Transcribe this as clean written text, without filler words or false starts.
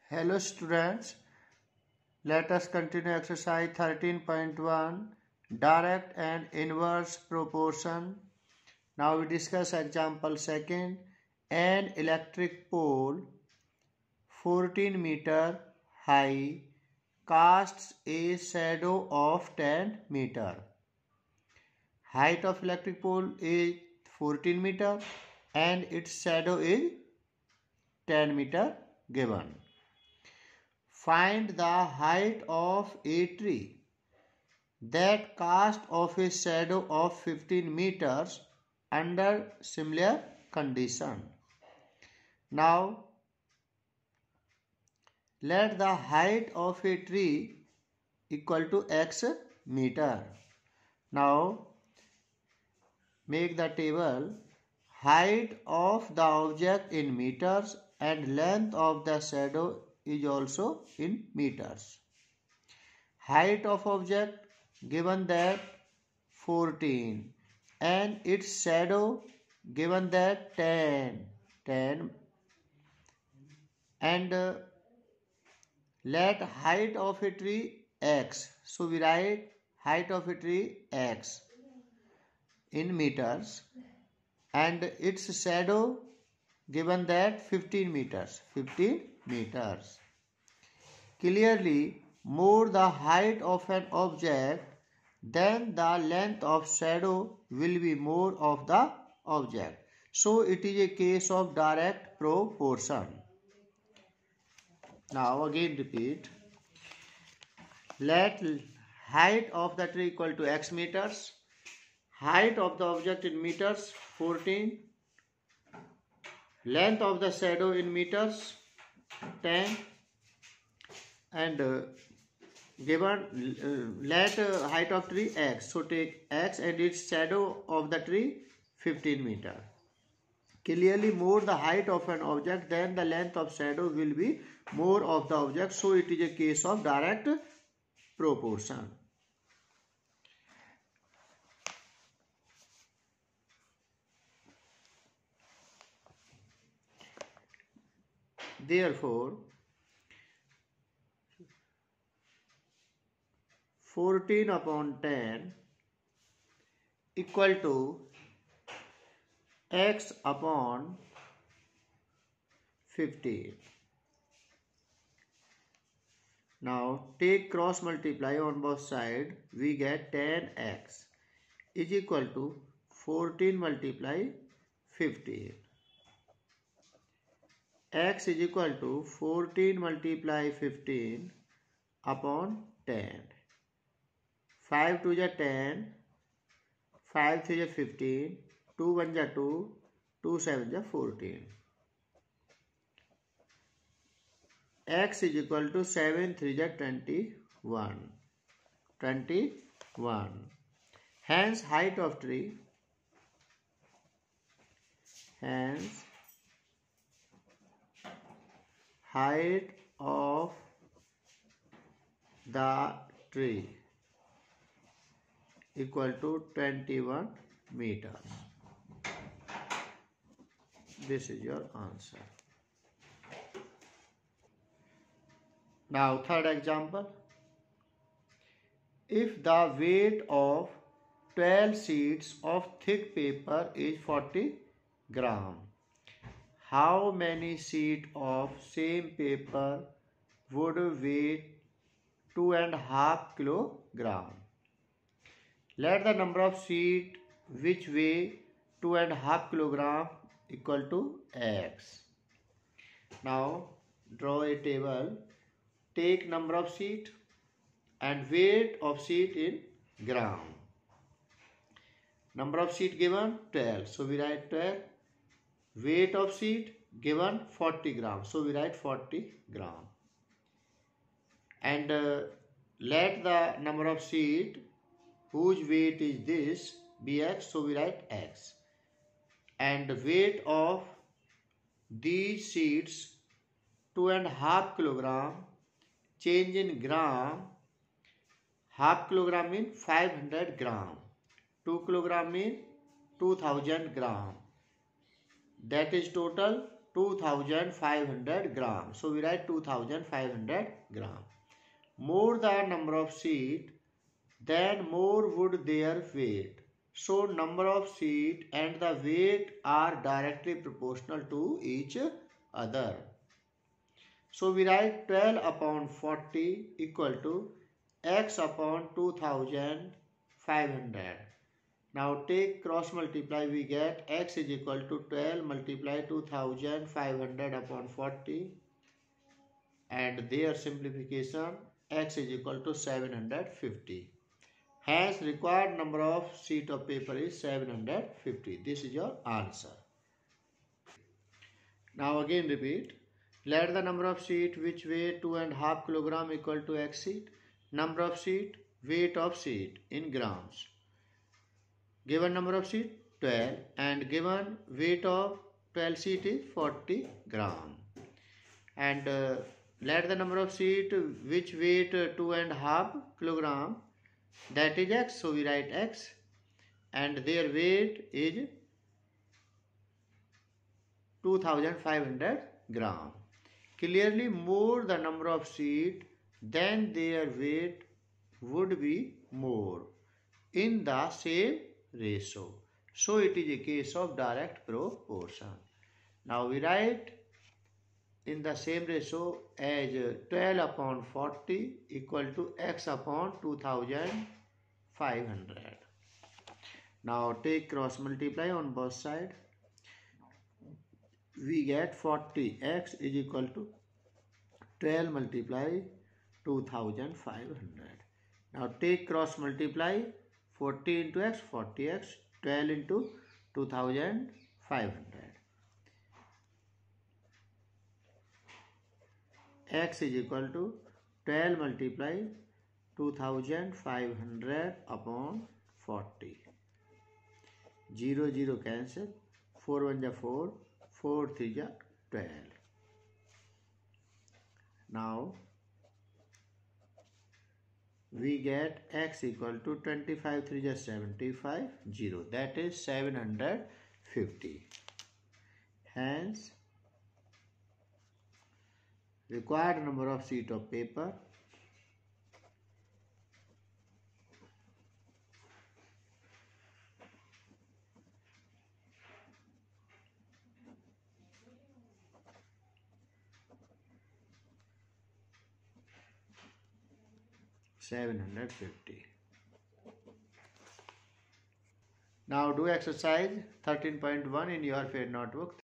Hello students, let us continue exercise 13.1 direct and inverse proportion. Now we discuss example second. An electric pole 14 meter high casts a shadow of 10 meter. Height of electric pole is 14 meter and its shadow is 10 meter given. Find the height of a tree that casts off a shadow of 15 meters under similar condition. Now, let the height of a tree equal to x meter. Now, make the table height of the object in meters and length of the shadow is also in meters. Height of object given that 14 and its shadow given that 10 and let height of a tree x. So we write height of a tree x in meters and its shadow given that 15 meters. Clearly, more the height of an object, then the length of shadow will be more of the object. So it is a case of direct proportion. Now again repeat. Let height of the tree equal to x meters. Height of the object in meters 14. Length of the shadow in meters 10. And given let height of tree x. So take x and its shadow of the tree 15 meter. Clearly more the height of an object, then the length of shadow will be more of the object. So it is a case of direct proportion. Therefore, 14 upon 10 equal to x upon 15. Now take cross multiply on both sides. We get 10x is equal to 14 multiply 15. X is equal to 14 multiply 15 upon 10. 5 to the 10, 5 to the 15, 2 1 the 2, 2 7 the 14. X is equal to 7 3 the 21. Hence height of tree. Hence height of the tree equal to 21 meters. This is your answer. Now third example. If the weight of 12 sheets of thick paper is 40 gram, how many sheets of same paper would weigh 2.5 kilogram? Let the number of sheets which weigh 2.5 kilogram equal to x. Now draw a table. Take number of sheet and weight of sheet in gram. Number of sheet given 12. So we write 12. Weight of sheet given 40 gram. So we write 40 gram. And let the number of sheet whose weight is this be x. So we write x. And the weight of these sheets 2.5 kilogram. Change in gram. Half kilogram means 500 gram. 2 kilogram means 2000 gram. That is total 2500 grams. So we write 2500 gram. More the number of sheet, then more would their weight. So number of sheet and the weight are directly proportional to each other. So we write 12 upon 40 equal to x upon 2500. Now take cross multiply, we get x is equal to 12 multiply 2500 upon 40, and their simplification x is equal to 750. Hence required number of sheet of paper is 750. This is your answer. Now again repeat. Let the number of sheet which weigh 2.5 kilogram equal to x sheet. Number of sheet, weight of sheet in grams. Given number of sheet 12 and given weight of 12 sheet is 40 gram. And let the number of sheet which weight 2.5 kilogram, that is x. So we write x, and their weight is 2500 gram. Clearly more the number of sheet, then their weight would be more in the same ratio. So it is a case of direct proportion. Now we write in the same ratio as 12 upon 40 equal to x upon 2500. Now take cross multiply on both sides. We get 40x is equal to 12 multiply 2500. Now take cross multiply, 40 into x, 40x, 12 into 2500. X is equal to 12 multiply 2500 upon 40. 0 0 cancel, 4 1 ja 4, 4 3 ja 12. Now we get x equal to 25 3 ja 75, 0, that is 750. Hence required number of sheet of paper (750). Now do exercise 13.1 in your fair notebook.